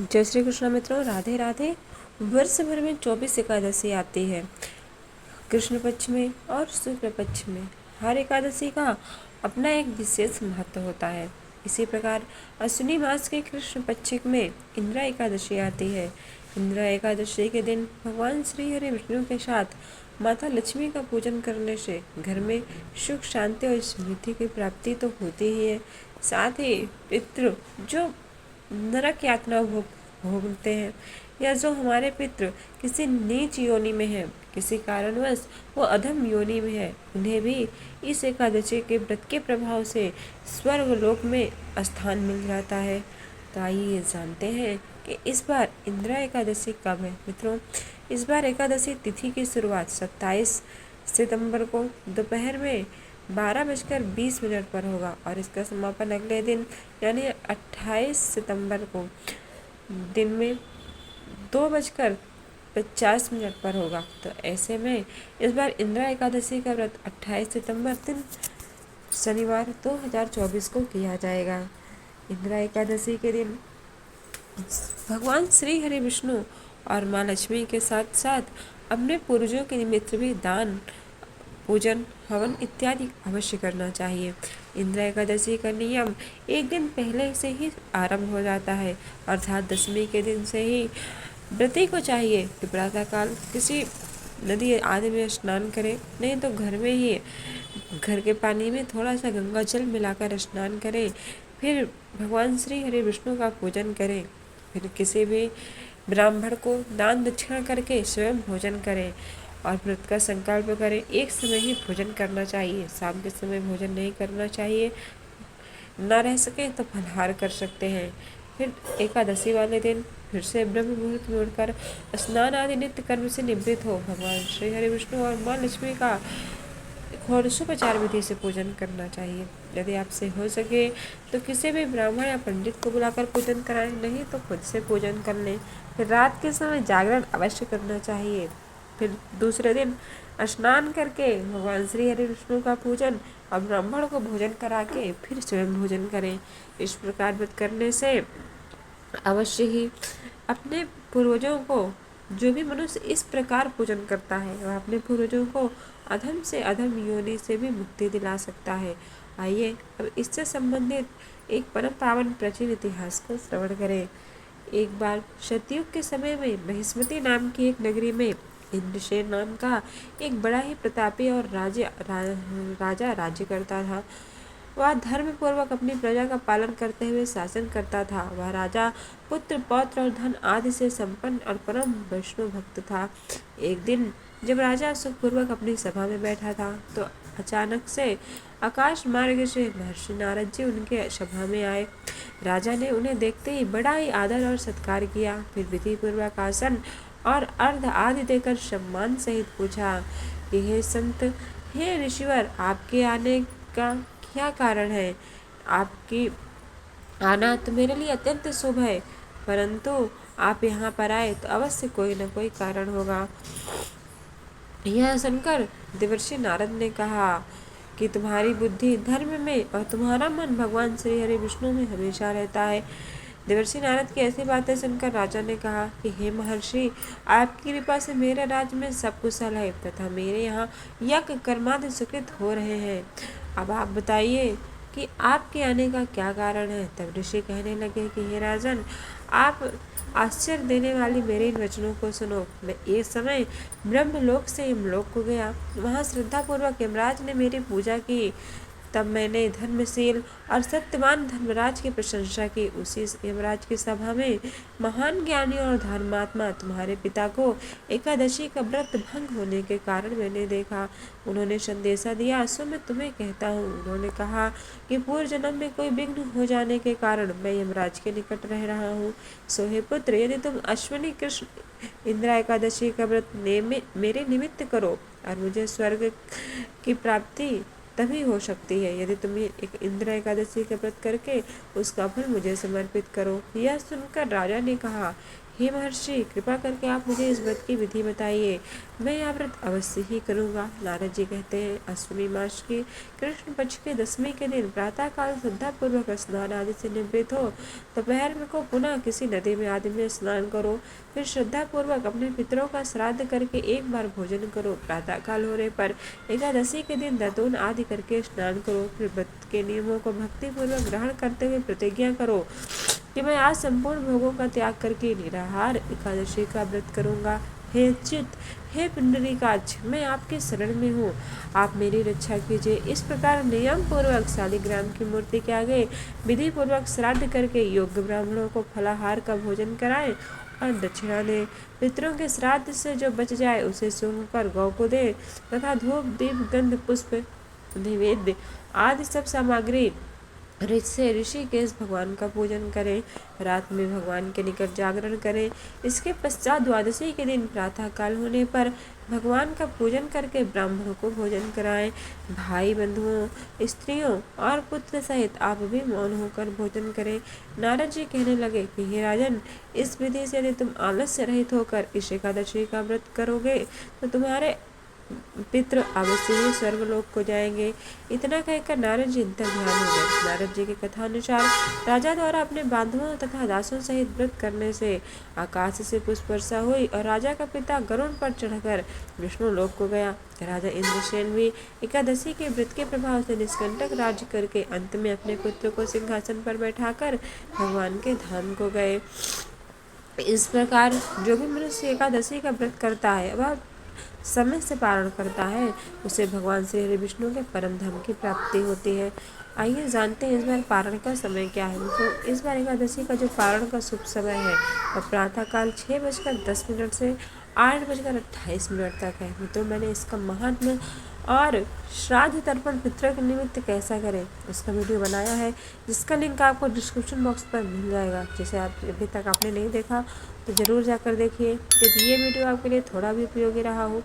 जय श्री कृष्ण मित्रों, राधे राधे। वर्ष भर में 24 एकादशी आती है, कृष्ण पक्ष में और शुक्ल पक्ष में। हर एकादशी का अपना एक विशेष महत्व होता है। इसी प्रकार अश्विनी मास के कृष्ण पक्ष में इंदिरा एकादशी आती है। इंदिरा एकादशी के दिन भगवान श्री हरि विष्णु के साथ माता लक्ष्मी का पूजन करने से घर में सुख, शांति और समृद्धि की प्राप्ति तो होती ही है। साथ ही पितृ जो नरक यातना भोगते हैं, या जो हमारे पितृ किसी नीच योनि में है, किसी कारणवश वो अधम योनि में है, उन्हें भी इस एकादशी के व्रत के प्रभाव से स्वर्ग लोक में स्थान मिल जाता है। तो आइए जानते हैं कि इस बार इंदिरा एकादशी कब है। मित्रों, इस बार एकादशी तिथि की शुरुआत 27 सितंबर को दोपहर में 12:20 पर होगा और इसका समापन अगले दिन यानी 28 सितंबर को दिन में 2:50 पर होगा। तो ऐसे में इस बार इंदिरा एकादशी का व्रत 28 सितंबर दिन शनिवार 2024 को किया जाएगा। इंदिरा एकादशी के दिन भगवान श्री हरि विष्णु और माँ लक्ष्मी के साथ साथ अपने पूर्वजों के निमित्त भी दान, पूजन, हवन इत्यादि अवश्य करना चाहिए। इंदिरा एकादशी का नियम एक दिन पहले से ही आरंभ हो जाता है, अर्थात दशमी के दिन से ही व्रती को चाहिए कि प्रातःकाल किसी नदी आदि में स्नान करें, नहीं तो घर में ही घर के पानी में थोड़ा सा गंगा जल मिलाकर स्नान करें। फिर भगवान श्री हरि विष्णु का पूजन करें। फिर किसी भी ब्राह्मण को दान दक्षिणा करके स्वयं भोजन करें और व्रत का संकल्प करें। एक समय ही भोजन करना चाहिए, शाम के समय भोजन नहीं करना चाहिए। ना रह सके तो फलाहार कर सकते हैं। फिर एकादशी वाले दिन फिर से ब्रह्म मुहूर्त में उठकर स्नान आदि नित्य कर्म से निवृत्त हो भगवान श्री हरि विष्णु और माँ लक्ष्मी का षोडशोपचार विधि से पूजन करना चाहिए। यदि आपसे हो सके तो किसी भी ब्राह्मण या पंडित को बुलाकर पूजन कराएं, नहीं तो खुद से पूजन कर लें। फिर रात के समय जागरण अवश्य करना चाहिए। फिर दूसरे दिन स्नान करके भगवान श्री हरि विष्णु का पूजन और ब्राह्मण को भोजन करा के फिर स्वयं भोजन करें। इस प्रकार व्रत करने से अवश्य ही अपने पूर्वजों को, जो भी मनुष्य इस प्रकार पूजन करता है, वह अपने पूर्वजों को अधम से अधम योनि से भी मुक्ति दिला सकता है। आइए अब इससे संबंधित एक परम पावन प्राचीन इतिहास को श्रवण करें। एक बार सतयुग के समय में महिष्मती नाम की एक नगरी में इंद्रसेन नाम का एक बड़ा ही प्रतापी और राजा राज्य करता था। वह धर्म पूर्वक अपनी प्रजा का पालन करते हुए शासन करता था। वह राजा पुत्र, पौत्र और धन आदि से संपन्न और परम वैष्णव भक्त था। एक दिन जब राजा सुखपूर्वक अपनी सभा में बैठा था तो अचानक से आकाश मार्ग से महर्षि नारद जी उनके सभा में आए। राजा ने उन्हें देखते ही बड़ा ही आदर और सत्कार किया। फिर विधि पूर्वक आसन और अर्घ आदि देकर सम्मान सहित पूछा कि हे संत, हे ऋषिवर, आपके आने का क्या कारण है? आपकी आना तो मेरे लिए अत्यंत शुभ है, परंतु आप यहाँ पर आए तो अवश्य कोई न कोई कारण होगा। यह सुनकर देवर्षि नारद ने कहा कि तुम्हारी बुद्धि धर्म में और तुम्हारा मन भगवान श्री हरि विष्णु में हमेशा रहता है। देवर्षि नारद की ऐसी बातें सुनकर राजा ने कहा कि हे महर्षि, आपकी कृपा से मेरे राज्य में सब कुशल है तथा मेरे यहाँ यज्ञ कर्मादि सुकृत हो रहे हैं। अब आप बताइए कि आपके आने का क्या कारण है। तब ऋषि कहने लगे कि हे राजन, आप आश्चर्य देने वाली मेरे इन वचनों को सुनो। मैं एक समय ब्रह्मलोक से यमलोक को गया। वहाँ श्रद्धापूर्वक यमराज ने मेरी पूजा की। तब मैंने धर्मशील और सत्यवान धर्मराज की प्रशंसा की। उसी यमराज की सभा में महान ज्ञानी और धर्मात्मा तुम्हारे पिता को एकादशी का व्रत भंग होने के कारण मैंने देखा। उन्होंने संदेशा दिया, सो मैं तुम्हें कहता हूँ। उन्होंने कहा कि पूर्व जन्म में कोई विघ्न हो जाने के कारण मैं यमराज के निकट रह रहा हूँ। सो हे पुत्र, यदि तुम अश्विनी कृष्ण इंदिरा एकादशी का व्रत मेरे निमित्त करो और मुझे स्वर्ग की प्राप्ति तभी हो सकती है यदि तुम एक इंदिरा एकादशी का व्रत करके उसका फल मुझे समर्पित करो। यह सुनकर राजा ने कहा, हे महर्षि, कृपा करके आप मुझे इस व्रत की विधि बताइए, मैं यह व्रत अवश्य ही करूँगा। नारद जी कहते हैं, अश्विनी मास के कृष्ण पक्ष के 10वीं के दिन प्रातः काल श्रद्धापूर्वक स्नान आदि से निवृत्त हो दोपहर में को पुनः किसी नदी में आदि में स्नान करो। फिर श्रद्धा पूर्वक अपने पितरों का श्राद्ध करके एक बार भोजन करो। प्रातः काल होने पर एकादशी के दिन दातून आदि करके स्नान करो। फिर व्रत के नियमों को भक्ति पूर्वक ग्रहण करते हुए प्रतिज्ञा करो कि मैं आज संपूर्ण भोगों का त्याग करके निराहार एकादशी का व्रत करूंगा। हे अच्युत, हे पुंडरीकाक्ष, मैं आपके शरण में हूँ, आप मेरी रक्षा कीजिए। इस प्रकार नियम पूर्वक शालिग्राम की मूर्ति के आगे विधि पूर्वक श्राद्ध करके योग्य ब्राह्मणों को फलाहार का भोजन कराएं और दक्षिणा दें। पितरों के श्राद्ध से जो बच जाए उसे सूंघकर गौ को दे तथा धूप दीप गंध पुष्प नैवेद्य आदि सब सामग्री से ऋषिकेश भगवान का पूजन करें। रात में भगवान के निकट जागरण करें। इसके पश्चात द्वादशी के दिन प्रातः काल होने पर भगवान का पूजन करके ब्राह्मणों को भोजन कराएं। भाई बंधुओं स्त्रियों और पुत्र सहित आप भी मौन होकर भोजन करें। नारद जी कहने लगे कि हे राजन, इस विधि से यदि तुम आलस्य रहित होकर इस एकादशी का व्रत करोगे तो तुम्हारे पितृ अवश्य ही स्वर्गलोक को जाएंगे। इतना कहकर नारद जी अंतर ध्यान हो गए। नारद जी की कथा अनुसार राजा द्वारा अपने बांधवों तथा दासों सहित व्रत करने से आकाश से पुष्प वर्षा हुई और राजा का पिता गरुड़ पर चढ़कर विष्णु लोक को गया। राजा इंद्रसेन भी एकादशी के व्रत के प्रभाव से निष्कंटक राज्य करके अंत में अपने पुत्र को सिंहासन पर बैठाकर भगवान के धाम को गए। इस प्रकार जो भी मनुष्य एकादशी का व्रत करता है वह समय से पारण करता है, उसे भगवान श्री हरि विष्णु के परम धाम की प्राप्ति होती है। आइए जानते हैं इस बार पारण का समय क्या है। तो इस बार एकादशी का जो पारण का शुभ समय है वह प्रातः काल 6:10 से 8:28 तक है। तो मैंने इसका महात्म्य और श्राद्ध तर्पण पितरों के निमित्त कैसा करें उसका वीडियो बनाया है, जिसका लिंक आपको डिस्क्रिप्शन बॉक्स पर मिल जाएगा। जैसे आप अभी तक आपने नहीं देखा तो ज़रूर जाकर देखिए। यदि ये वीडियो आपके लिए थोड़ा भी उपयोगी रहा हो